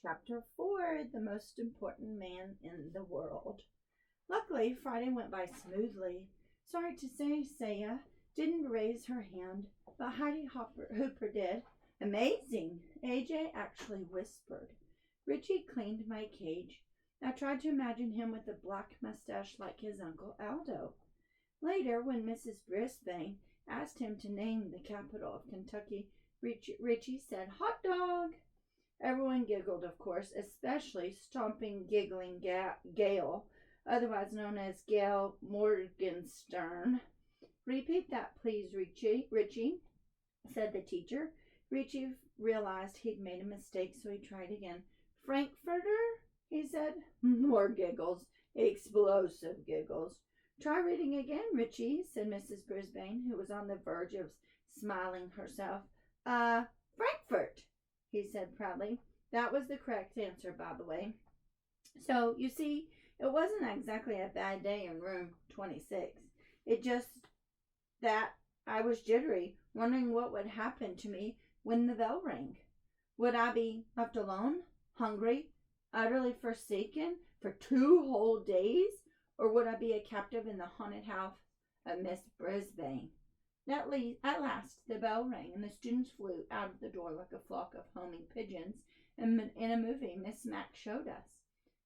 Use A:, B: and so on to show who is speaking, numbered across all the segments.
A: Chapter 4, The Most Important Man in the World. Luckily, Friday went by smoothly. Sorry to say, Saya didn't raise her hand, but Hooper did. Amazing, AJ actually whispered. Richie cleaned my cage. I tried to imagine him with a black mustache like his Uncle Aldo. Later, when Mrs. Brisbane asked him to name the capital of Kentucky, Richie said, "Hot dog." Everyone giggled, of course, especially stomping, giggling Gail, otherwise known as Gail Morgenstern. "Repeat that, please, Richie," said the teacher. Richie realized he'd made a mistake, so he tried again. "Frankfurter," he said. More giggles, explosive giggles. "Try reading again, Richie," said Mrs. Brisbane, who was on the verge of smiling herself. Frankfurt," he said proudly. That was the correct answer, by the way. So, you see, it wasn't exactly a bad day in room 26. It just that I was jittery, wondering what would happen to me when the bell rang. Would I be left alone, hungry, utterly forsaken for 2 whole days? Or would I be a captive in the haunted house of Miss Brisbane? At last, the bell rang, and the students flew out of the door like a flock of homing pigeons in a movie Miss Mack showed us.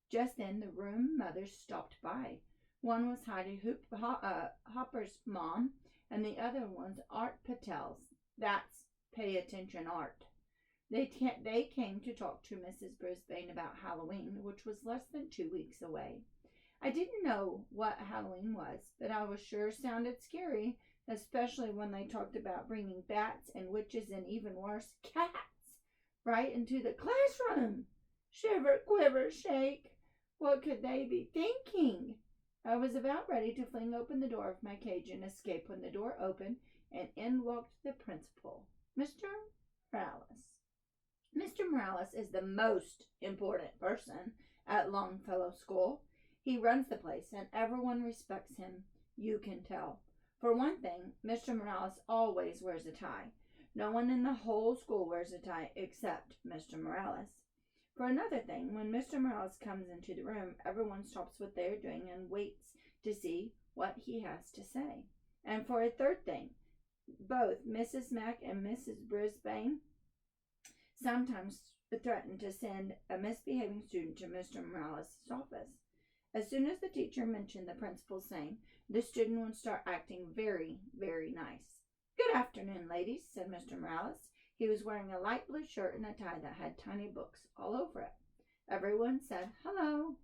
A: Just then, the room mothers stopped by. One was Heidi Hopper's mom, and the other one's Art Patel's. That's Pay Attention Art. They came to talk to Mrs. Brisbane about Halloween, which was less than 2 weeks away. I didn't know what Halloween was, but I was sure it sounded scary, especially when they talked about bringing bats and witches and even worse, cats, right into the classroom. Shiver, quiver, shake. What could they be thinking? I was about ready to fling open the door of my cage and escape when the door opened and in walked the principal, Mr. Morales. Mr. Morales is the most important person at Longfellow School. He runs the place and everyone respects him, you can tell. For one thing, Mr. Morales always wears a tie. No one in the whole school wears a tie except Mr. Morales. For another thing, when Mr. Morales comes into the room, everyone stops what they're doing and waits to see what he has to say. And for a third thing, both Mrs. Mack and Mrs. Brisbane sometimes threaten to send a misbehaving student to Mr. Morales' office. As soon as the teacher mentioned the principal's name, the student would start acting very, very nice. "Good afternoon, ladies," said Mr. Morales. He was wearing a light blue shirt and a tie that had tiny books all over it. Everyone said hello.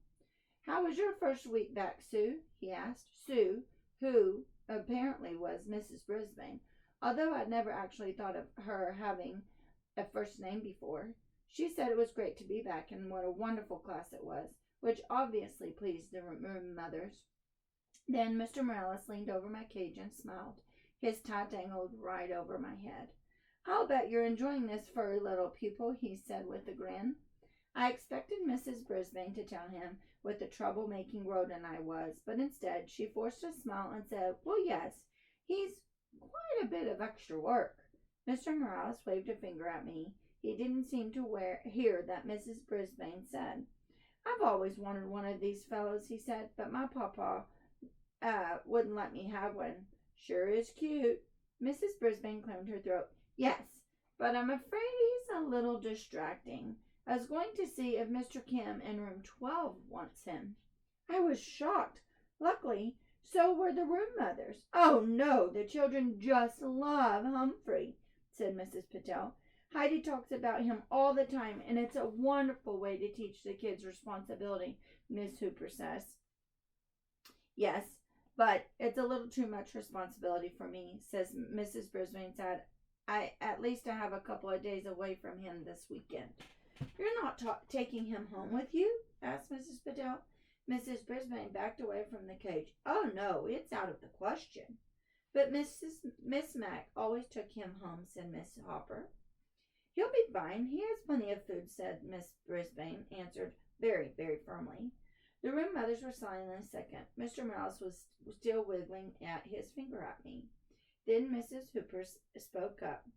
A: "How was your first week back, Sue?" he asked. Sue, who apparently was Mrs. Brisbane, although I'd never actually thought of her having a first name before. She said it was great to be back and what a wonderful class it was, which obviously pleased the room mothers. Then Mr. Morales leaned over my cage and smiled. His tie dangled right over my head. "I'll bet you're enjoying this furry little pupil," he said with a grin. I expected Mrs. Brisbane to tell him what a troublemaking rodent I was, but instead she forced a smile and said, "Well, yes, he's quite a bit of extra work." Mr. Morales waved a finger at me. He didn't seem to hear that Mrs. Brisbane said. "I've always wanted one of these fellows," he said, "but my papa wouldn't let me have one." "Sure is cute." Mrs. Brisbane cleared her throat. "Yes, but I'm afraid he's a little distracting. I was going to see if Mr. Kim in room 12 wants him." I was shocked. Luckily, so were the room mothers. "Oh, no, the children just love Humphrey," said Mrs. Patel. "Heidi talks about him all the time, and it's a wonderful way to teach the kids responsibility, Miss Hooper says." "Yes, but it's a little too much responsibility for me," says Mrs. Brisbane said. At least I have a couple of days away from him this weekend." "You're not taking him home with you?" asked Mrs. Patel. Mrs. Brisbane backed away from the cage. "Oh, no, it's out of the question." "But Miss Mack always took him home," said Miss Hopper. "He'll be fine. He has plenty of food," said Miss Brisbane, answered very, very firmly. The room mothers were silent in a second. Mr. Morales was still wiggling his finger at me. Then Mrs. Hooper spoke up.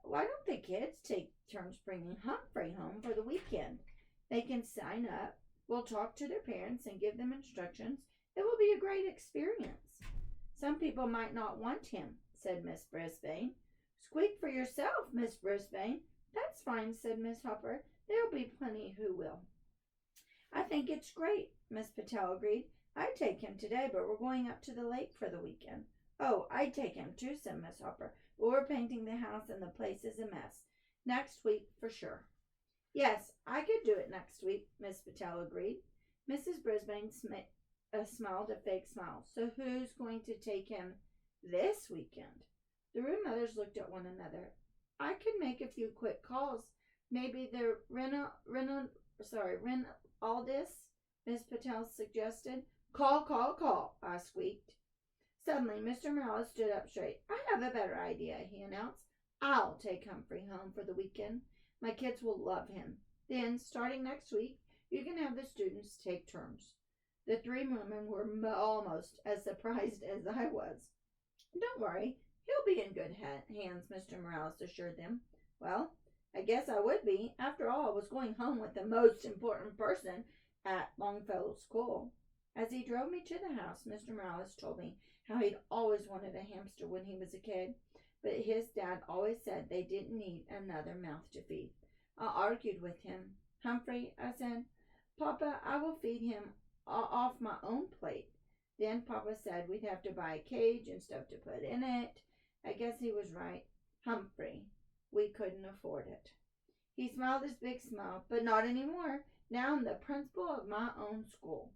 A: Why don't the kids take turns bringing Humphrey home for the weekend? They can sign up. We'll talk to their parents and give them instructions. It will be a great experience. Some people might not want him, said Miss Brisbane. Squeak for yourself, Miss Brisbane. That's fine, said Miss Hopper. There'll be plenty who will. I think it's great, Miss Patel agreed. I'd take him today, but we're going up to the lake for the weekend. Oh, I'd take him too, said Miss Hopper. But we're painting the house and the place is a mess. Next week for sure. Yes, I could do it next week, Miss Patel agreed. Mrs. Brisbane smiled a fake smile. So who's going to take him this weekend? The room mothers looked at one another. I could make a few quick calls. Maybe the Aldis, Miss Patel suggested. Call, I squeaked. Suddenly, Mr. Morales stood up straight. I have a better idea, he announced. I'll take Humphrey home for the weekend. My kids will love him. Then, starting next week, you can have the students take turns. The three women were almost as surprised as I was. Don't worry, he'll be in good hands, Mr. Morales assured them. Well, I guess I would be. After all, I was going home with the most important person at Longfellow School. As he drove me to the house, Mr. Morales told me how he'd always wanted a hamster when he was a kid, but his dad always said they didn't need another mouth to feed. I argued with him. Humphrey, I said, Papa, I will feed him off my own plate. Then Papa said we'd have to buy a cage and stuff to put in it. I guess he was right. Humphrey, we couldn't afford it. He smiled his big smile, but not anymore. Now I'm the principal of my own school.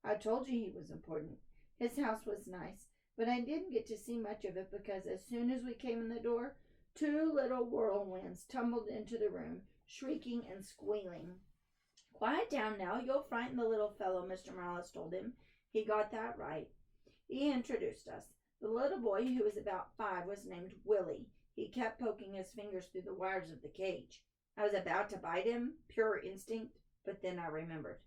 A: I told you he was important. His house was nice, but I didn't get to see much of it because as soon as we came in the door, two little whirlwinds tumbled into the room, shrieking and squealing. Quiet down now, you'll frighten the little fellow, Mr. Morales told him. He got that right. He introduced us. The little boy, who was about 5, was named Willie. He kept poking his fingers through the wires of the cage. I was about to bite him, pure instinct, but then I remembered.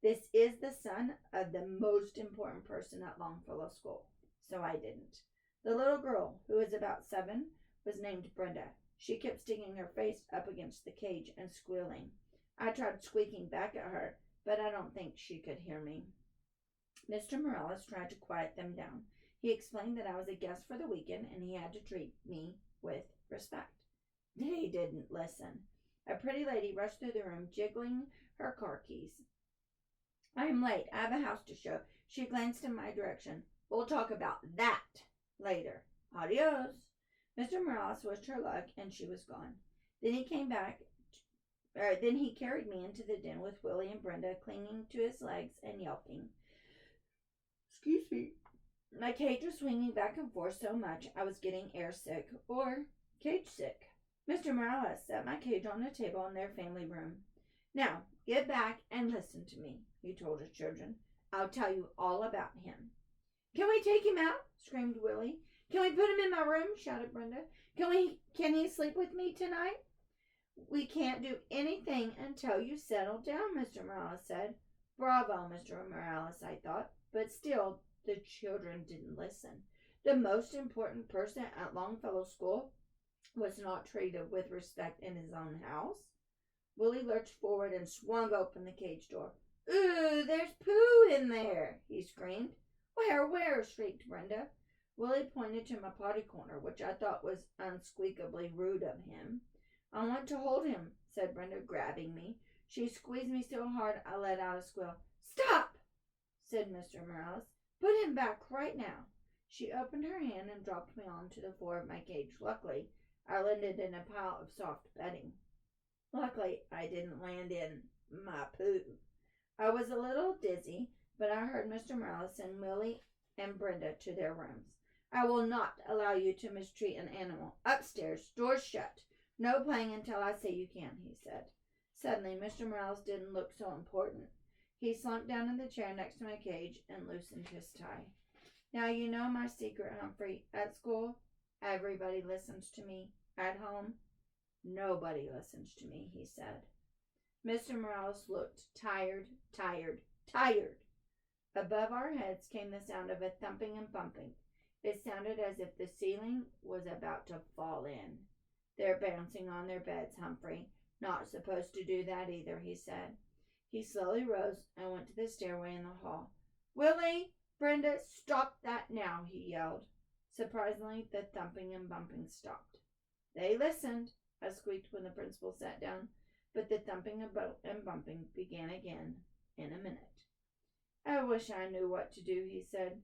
A: This is the son of the most important person at Longfellow School, so I didn't. The little girl, who was about 7, was named Brenda. She kept sticking her face up against the cage and squealing. I tried squeaking back at her, but I don't think she could hear me. Mr. Morales tried to quiet them down. He explained that I was a guest for the weekend and he had to treat me with respect. They didn't listen. A pretty lady rushed through the room, jiggling her car keys. I am late. I have a house to show. She glanced in my direction. We'll talk about that later. Adios. Mr. Morales wished her luck, and she was gone. Then he carried me into the den with Willie and Brenda clinging to his legs and yelping. Excuse me. My cage was swinging back and forth so much I was getting air sick or cage sick. Mr. Morales set my cage on the table in their family room. Now, get back and listen to me, he told his children. I'll tell you all about him. Can we take him out? Screamed Willie. Can we put him in my room? Shouted Brenda. Can he sleep with me tonight? We can't do anything until you settle down, Mr. Morales said. Bravo, Mr. Morales, I thought. But still, the children didn't listen. The most important person at Longfellow School was not treated with respect in his own house. Willie lurched forward and swung open the cage door. Ooh, there's poo in there, he screamed. Where? Shrieked Brenda. Willie pointed to my potty corner, which I thought was unsqueakably rude of him. I want to hold him, said Brenda, grabbing me. She squeezed me so hard I let out a squeal. Stop, said Mr. Morales. Put him back right now. She opened her hand and dropped me onto the floor of my cage. Luckily, I landed in a pile of soft bedding. Luckily, I didn't land in my poo. I was a little dizzy, but I heard Mr. Morales send Willie and Brenda to their rooms. I will not allow you to mistreat an animal. Upstairs, doors shut. No playing until I say you can, he said. Suddenly, Mr. Morales didn't look so important. He slumped down in the chair next to my cage and loosened his tie. Now you know my secret, Humphrey. At school, everybody listens to me. At home, nobody listens to me, he said. Mr. Morales looked tired. Above our heads came the sound of a thumping and bumping. It sounded as if the ceiling was about to fall in. They're bouncing on their beds, Humphrey. Not supposed to do that either, he said. He slowly rose and went to the stairway in the hall. Willie, Brenda, stop that now, he yelled. Surprisingly, the thumping and bumping stopped. They listened, I squeaked when the principal sat down, but the thumping and bumping began again in a minute. I wish I knew what to do, he said.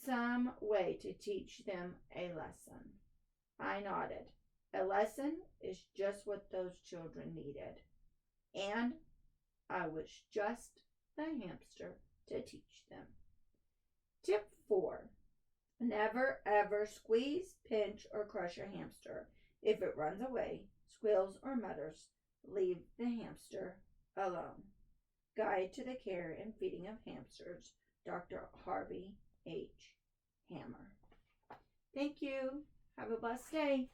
A: Some way to teach them a lesson. I nodded. A lesson is just what those children needed. And I was just the hamster to teach them. Tip 4. Never ever squeeze, pinch, or crush a hamster. If it runs away, squeals, or mutters, leave the hamster alone. Guide to the Care and Feeding of Hamsters, Dr. Harvey H. Hammer. Thank you. Have a blessed day.